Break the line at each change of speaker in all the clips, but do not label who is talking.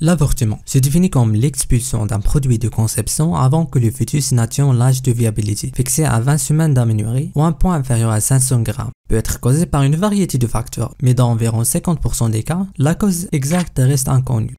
L'avortement se définit comme l'expulsion d'un produit de conception avant que le fœtus n'atteigne l'âge de viabilité, fixé à 20 semaines d'aménorrhée ou un poids inférieur à 500 grammes. Peut être causé par une variété de facteurs, mais dans environ 50% des cas, la cause exacte reste inconnue.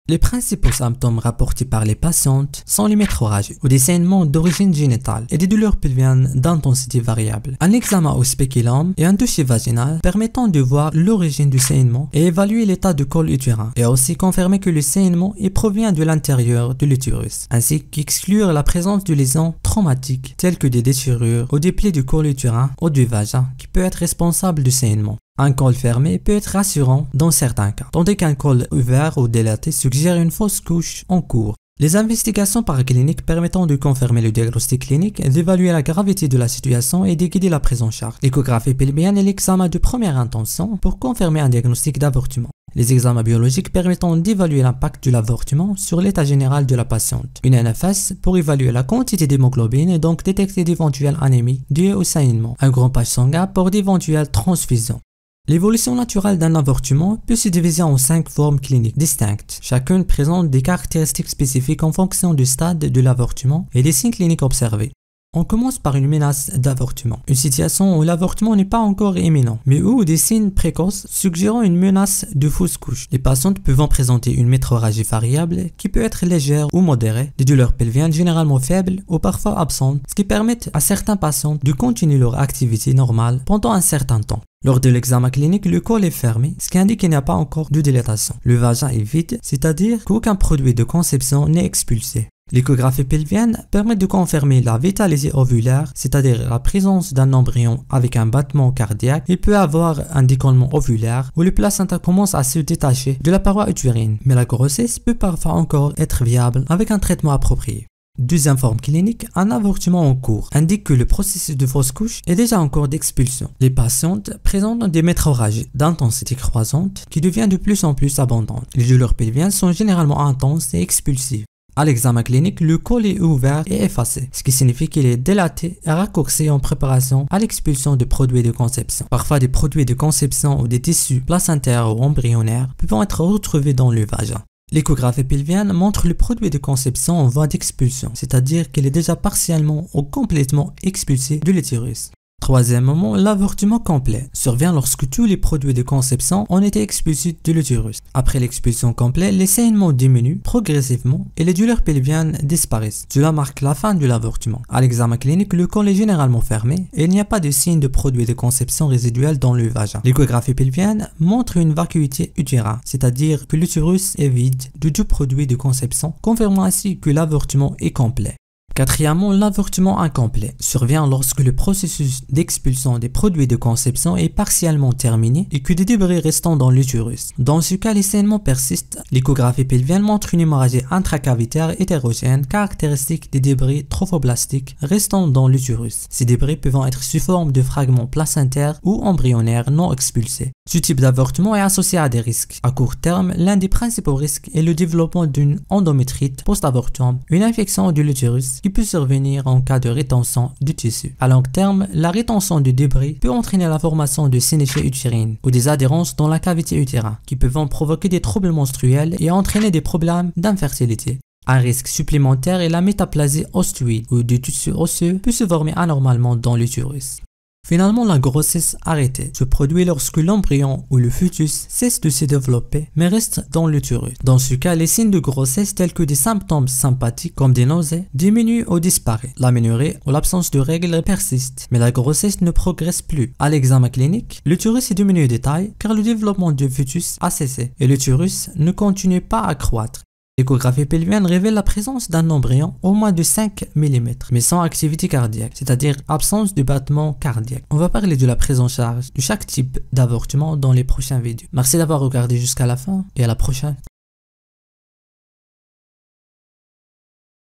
Les principaux symptômes rapportés par les patientes sont les métrorragies ou des saignements d'origine génitale et des douleurs pelviennes d'intensité variable. Un examen au spéculum et un toucher vaginal permettant de voir l'origine du saignement et évaluer l'état du col utérin et aussi confirmer que le saignement provient de l'intérieur de l'utérus, ainsi qu'exclure la présence de lésions traumatiques telles que des déchirures ou des plaies du col utérin ou du vagin qui peut être responsable du saignement. Un col fermé peut être rassurant dans certains cas, tandis qu'un col ouvert ou dilaté suggère une fausse couche en cours. Les investigations paracliniques permettant de confirmer le diagnostic clinique, d'évaluer la gravité de la situation et de guider la prise en charge. L'échographie pelvienne est l'examen de première intention pour confirmer un diagnostic d'avortement. Les examens biologiques permettant d'évaluer l'impact de l'avortement sur l'état général de la patiente. Une NFS pour évaluer la quantité d'hémoglobine et donc détecter d'éventuelles anémies dues au saignement. Un groupage sanguin pour d'éventuelles transfusions. L'évolution naturelle d'un avortement peut se diviser en 5 formes cliniques distinctes. Chacune présente des caractéristiques spécifiques en fonction du stade de l'avortement et des signes cliniques observés. On commence par une menace d'avortement, une situation où l'avortement n'est pas encore imminent, mais où des signes précoces suggérant une menace de fausse couche. Les patientes peuvent présenter une métrorragie variable qui peut être légère ou modérée, des douleurs pelviennes généralement faibles ou parfois absentes, ce qui permet à certains patients de continuer leur activité normale pendant un certain temps. Lors de l'examen clinique, le col est fermé, ce qui indique qu'il n'y a pas encore de dilatation. Le vagin est vide, c'est-à-dire qu'aucun produit de conception n'est expulsé. L'échographie pelvienne permet de confirmer la vitalité ovulaire, c'est-à-dire la présence d'un embryon avec un battement cardiaque. Il peut avoir un décollement ovulaire où le placenta commence à se détacher de la paroi utérine, mais la grossesse peut parfois encore être viable avec un traitement approprié. Deuxième forme clinique, un avortement en cours indique que le processus de fausse couche est déjà en cours d'expulsion. Les patientes présentent des métrorragies d'intensité croissante qui devient de plus en plus abondantes. Les douleurs pelviennes sont généralement intenses et expulsives. À l'examen clinique, le col est ouvert et effacé, ce qui signifie qu'il est dilaté et raccourci en préparation à l'expulsion de produits de conception. Parfois, des produits de conception ou des tissus placentaires ou embryonnaires peuvent être retrouvés dans le vagin. L'échographie pelvienne montre le produit de conception en voie d'expulsion, c'est-à-dire qu'il est déjà partiellement ou complètement expulsé de l'utérus. Troisièmement, l'avortement complet survient lorsque tous les produits de conception ont été expulsés de l'utérus. Après l'expulsion complète, les saignements diminuent progressivement et les douleurs pelviennes disparaissent. Cela marque la fin de l'avortement. À l'examen clinique, le col est généralement fermé et il n'y a pas de signe de produits de conception résiduels dans le vagin. L'échographie pelvienne montre une vacuité utérine, c'est-à-dire que l'utérus est vide de tout produit de conception, confirmant ainsi que l'avortement est complet. Quatrièmement, l'avortement incomplet survient lorsque le processus d'expulsion des produits de conception est partiellement terminé et que des débris restent dans l'utérus. Dans ce cas, les saignements persistent. L'échographie pelvienne montre une hémorragie intracavitaire hétérogène caractéristique des débris trophoblastiques restant dans l'utérus. Ces débris peuvent être sous forme de fragments placentaires ou embryonnaires non expulsés. Ce type d'avortement est associé à des risques. À court terme, l'un des principaux risques est le développement d'une endométrite post-avortum, une infection de l'utérus qui peut survenir en cas de rétention du tissu. À long terme, la rétention de débris peut entraîner la formation de sénéchées utérines ou des adhérences dans la cavité utérine qui peuvent provoquer des troubles menstruels et entraîner des problèmes d'infertilité. Un risque supplémentaire est la métaplasie ostoïde où du tissu osseux peut se former anormalement dans l'utérus. Finalement, la grossesse arrêtée se produit lorsque l'embryon ou le fœtus cesse de se développer mais reste dans l'utérus. Dans ce cas, les signes de grossesse tels que des symptômes sympathiques comme des nausées diminuent ou disparaissent. L'aménorrhée ou l'absence de règles persiste, mais la grossesse ne progresse plus. À l'examen clinique, l'utérus est diminué de taille car le développement du fœtus a cessé et l'utérus ne continue pas à croître. L'échographie pelvienne révèle la présence d'un embryon au moins de 5 mm, mais sans activité cardiaque, c'est-à-dire absence de battement cardiaque. On va parler de la prise en charge de chaque type d'avortement dans les prochaines vidéos. Merci d'avoir regardé jusqu'à la fin et à la prochaine.